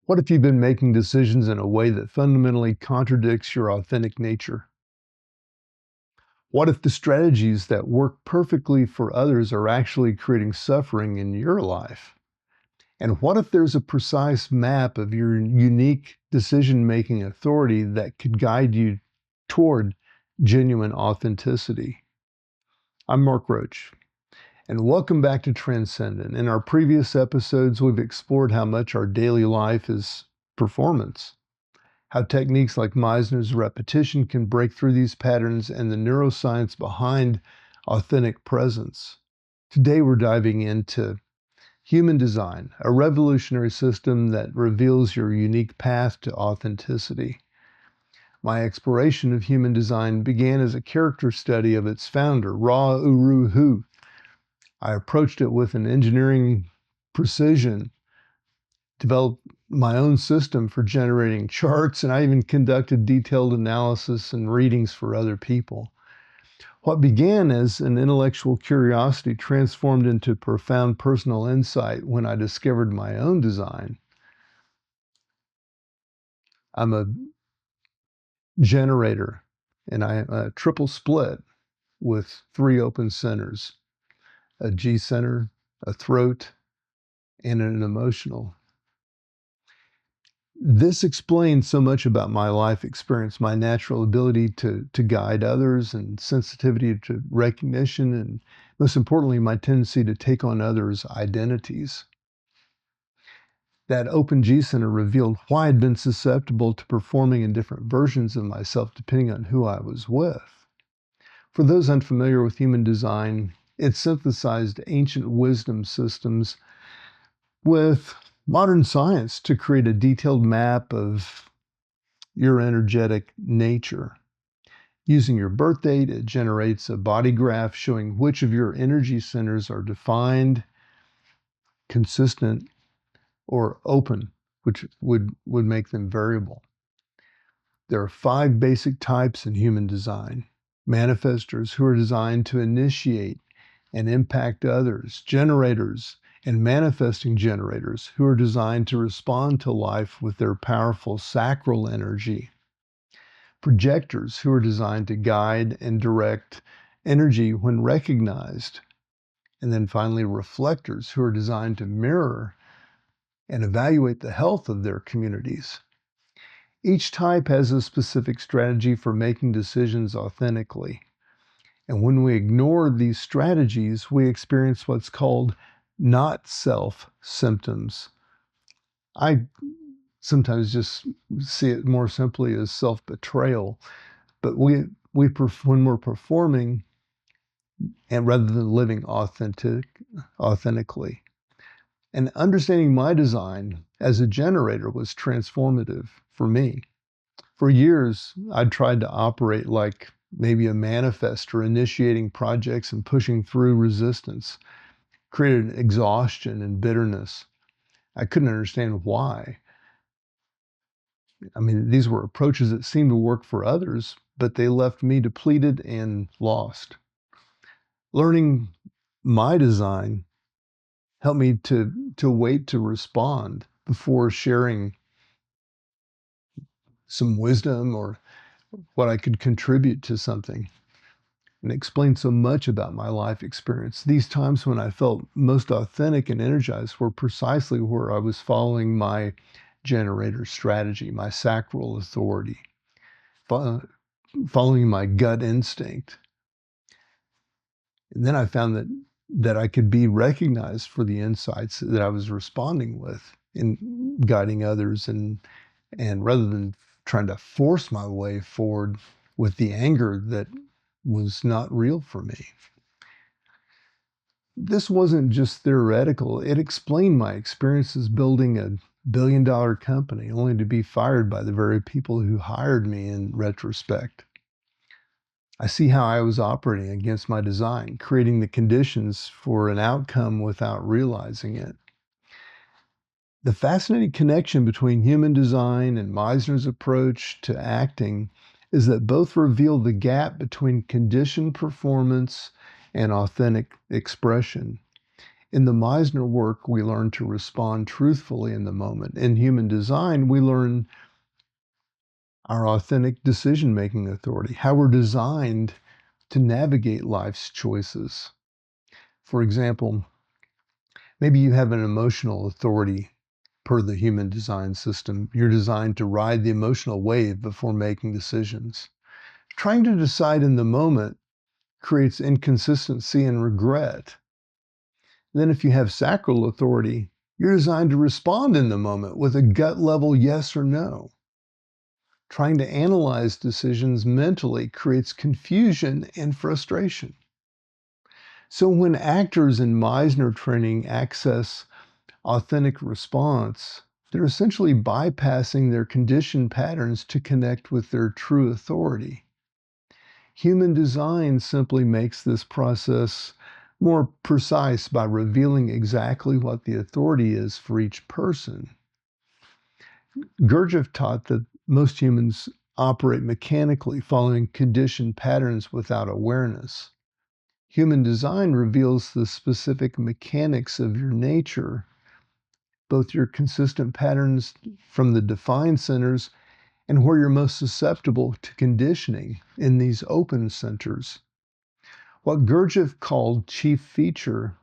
What if you've been making decisions in a way that fundamentally contradicts your authentic nature? What if the strategies that work perfectly for others are actually creating suffering in your life? And what if there's a precise map of your unique decision-making authority that could guide you toward genuine authenticity? I'm Mark Roach, and welcome back to Transcendent. In our previous episodes, we've explored how much our daily life is performance, how techniques like Meisner's repetition can break through these patterns, and the neuroscience behind authentic presence. Today, we're diving into human design, a revolutionary system that reveals your unique path to authenticity. My exploration of human design began as a character study of its founder, Ra Uru Hu. I approached it with an engineering precision, developed my own system for generating charts, and I even conducted detailed analysis and readings for other people. What began as an intellectual curiosity transformed into profound personal insight when I discovered my own design. I'm a generator, and I'm a triple split with 3 open centers, a G center, a throat, and an emotional. This explains so much about my life experience, my natural ability to guide others and sensitivity to recognition, and most importantly, my tendency to take on others' identities. That open G center revealed why I'd been susceptible to performing in different versions of myself depending on who I was with. For those unfamiliar with human design, it synthesized ancient wisdom systems with modern science to create a detailed map of your energetic nature. Using your birth date, it generates a body graph showing which of your energy centers are defined, consistent, or open, which would make them variable. There are 5 basic types in human design. Manifestors, who are designed to initiate and impact others. Generators and manifesting generators, who are designed to respond to life with their powerful sacral energy. Projectors, who are designed to guide and direct energy when recognized. And then finally, reflectors, who are designed to mirror and evaluate the health of their communities. Each type has a specific strategy for making decisions authentically. And when we ignore these strategies, we experience what's called not self symptoms. I sometimes just see it more simply as self-betrayal. But when we're performing, and rather than living authentically, and understanding my design as a generator was transformative for me. For years, I'd tried to operate like maybe a manifestor, initiating projects and pushing through resistance, created exhaustion and bitterness. I couldn't understand why. I mean, these were approaches that seemed to work for others, but they left me depleted and lost. Learning my design helped me to wait to respond before sharing some wisdom or what I could contribute to something, and explained so much about my life experience. These times when I felt most authentic and energized were precisely where I was following my generator strategy, my sacral authority, following my gut instinct. And then I found that I could be recognized for the insights that I was responding with in guiding others, and rather than trying to force my way forward with the anger that was not real for me. This wasn't just theoretical. It explained my experiences building a billion-dollar company, only to be fired by the very people who hired me in retrospect. I see how I was operating against my design, creating the conditions for an outcome without realizing it. The fascinating connection between human design and Meisner's approach to acting is that both reveal the gap between conditioned performance and authentic expression. In the Meisner work, we learn to respond truthfully in the moment. In human design, we learn our authentic decision-making authority, how we're designed to navigate life's choices. For example, maybe you have an emotional authority per the human design system. You're designed to ride the emotional wave before making decisions. Trying to decide in the moment creates inconsistency and regret. Then if you have sacral authority, you're designed to respond in the moment with a gut level yes or no. Trying to analyze decisions mentally creates confusion and frustration. So when actors in Meisner training access authentic response, they're essentially bypassing their conditioned patterns to connect with their true authority. Human design simply makes this process more precise by revealing exactly what the authority is for each person. Gurdjieff taught that most humans operate mechanically, following conditioned patterns without awareness. Human design reveals the specific mechanics of your nature, both your consistent patterns from the defined centers and where you're most susceptible to conditioning in these open centers. What Gurdjieff called chief feature,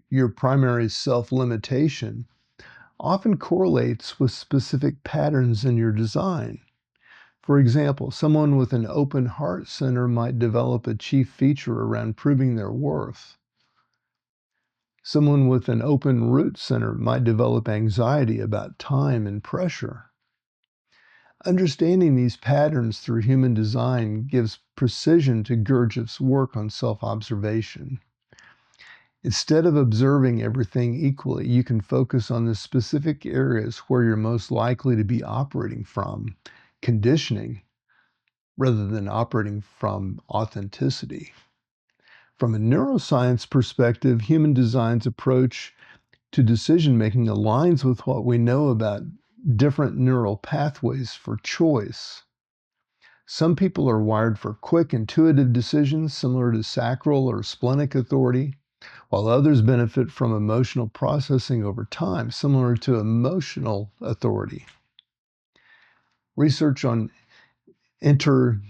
your primary self-limitation, often correlates with specific patterns in your design. For example, someone with an open heart center might develop a chief feature around proving their worth. Someone with an open root center might develop anxiety about time and pressure. Understanding these patterns through human design gives precision to Gurdjieff's work on self-observation. Instead of observing everything equally, you can focus on the specific areas where you're most likely to be operating from conditioning rather than operating from authenticity. From a neuroscience perspective, human design's approach to decision making aligns with what we know about different neural pathways for choice. Some people are wired for quick, intuitive decisions similar to sacral or splenic authority, while others benefit from emotional processing over time, similar to emotional authority. Research on interoception,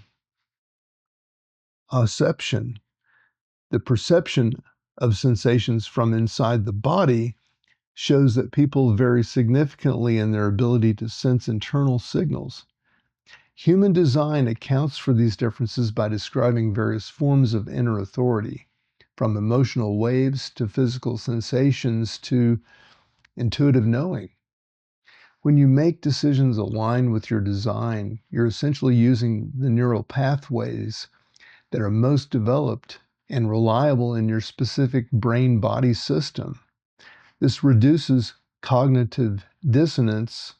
the perception of sensations from inside the body, shows that people vary significantly in their ability to sense internal signals. Human design accounts for these differences by describing various forms of inner authority, from emotional waves to physical sensations to intuitive knowing. When you make decisions aligned with your design, you're essentially using the neural pathways that are most developed and reliable in your specific brain-body system. This reduces cognitive dissonance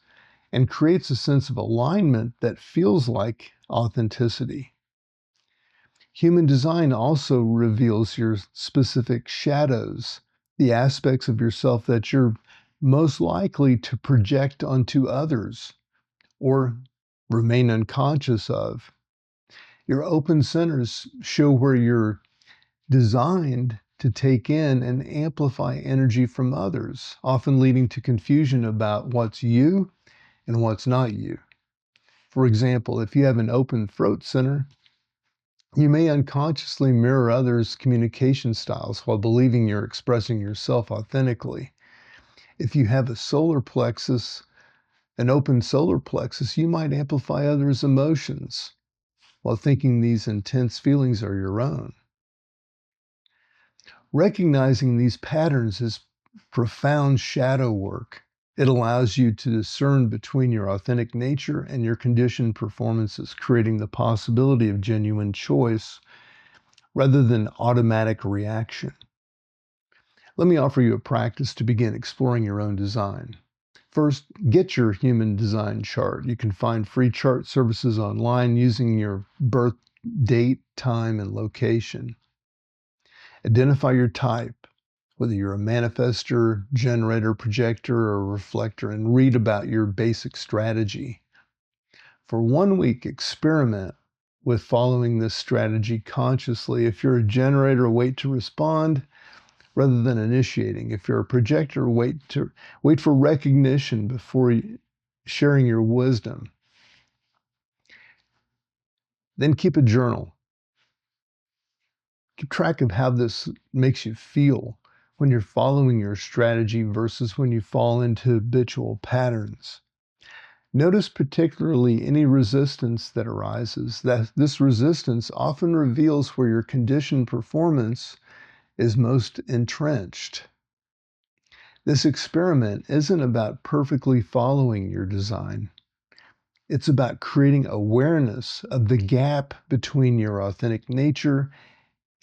and creates a sense of alignment that feels like authenticity. Human design also reveals your specific shadows, the aspects of yourself that you're most likely to project onto others or remain unconscious of. Your open centers show where you're designed to take in and amplify energy from others, often leading to confusion about what's you and what's not you. For example, if you have an open throat center, you may unconsciously mirror others' communication styles while believing you're expressing yourself authentically. If you have an open solar plexus, you might amplify others' emotions while thinking these intense feelings are your own. Recognizing these patterns is profound shadow work. It allows you to discern between your authentic nature and your conditioned performances, creating the possibility of genuine choice rather than automatic reaction. Let me offer you a practice to begin exploring your own design. First, get your human design chart. You can find free chart services online using your birth date, time, and location. Identify your type, whether you're a manifestor, generator, projector, or reflector, and read about your basic strategy. For 1 week, experiment with following this strategy consciously. If you're a generator, wait to respond. rather than initiating. If you're a projector, wait for recognition before sharing your wisdom. Then keep a journal. Keep track of how this makes you feel when you're following your strategy versus when you fall into habitual patterns. Notice particularly any resistance that arises. That this resistance often reveals where your conditioned performance is most entrenched. This experiment isn't about perfectly following your design. It's about creating awareness of the gap between your authentic nature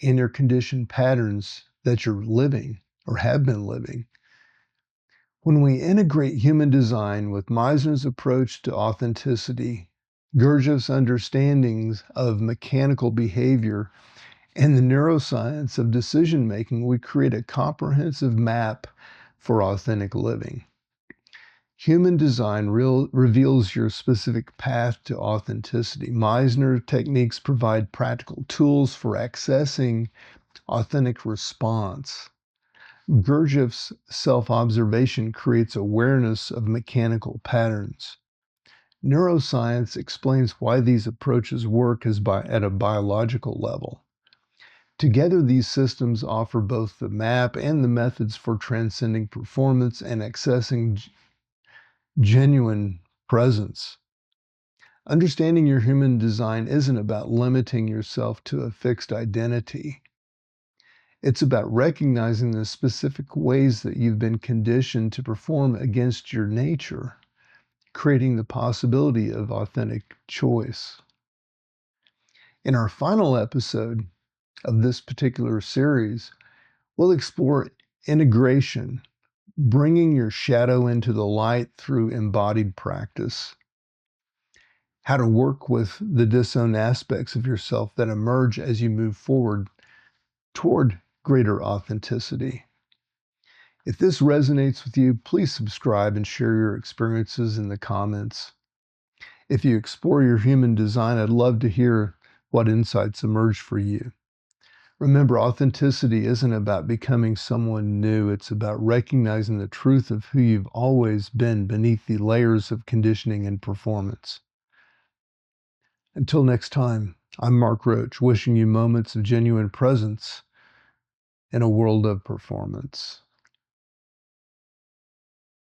and your conditioned patterns that you're living or have been living. When we integrate human design with Meisner's approach to authenticity, Gurdjieff's understandings of mechanical behavior, and the neuroscience of decision making, we create a comprehensive map for authentic living. Human design reveals your specific path to authenticity. Meisner techniques provide practical tools for accessing authentic response. Gurdjieff's self-observation creates awareness of mechanical patterns. Neuroscience explains why these approaches work at a biological level. Together, these systems offer both the map and the methods for transcending performance and accessing genuine presence. Understanding your human design isn't about limiting yourself to a fixed identity. It's about recognizing the specific ways that you've been conditioned to perform against your nature, creating the possibility of authentic choice. In our final episode of this particular series, we'll explore integration, bringing your shadow into the light through embodied practice, how to work with the disowned aspects of yourself that emerge as you move forward toward greater authenticity. If this resonates with you, please subscribe and share your experiences in the comments. If you explore your human design, I'd love to hear what insights emerge for you. Remember, authenticity isn't about becoming someone new. It's about recognizing the truth of who you've always been beneath the layers of conditioning and performance. Until next time, I'm Mark Roach, wishing you moments of genuine presence in a world of performance.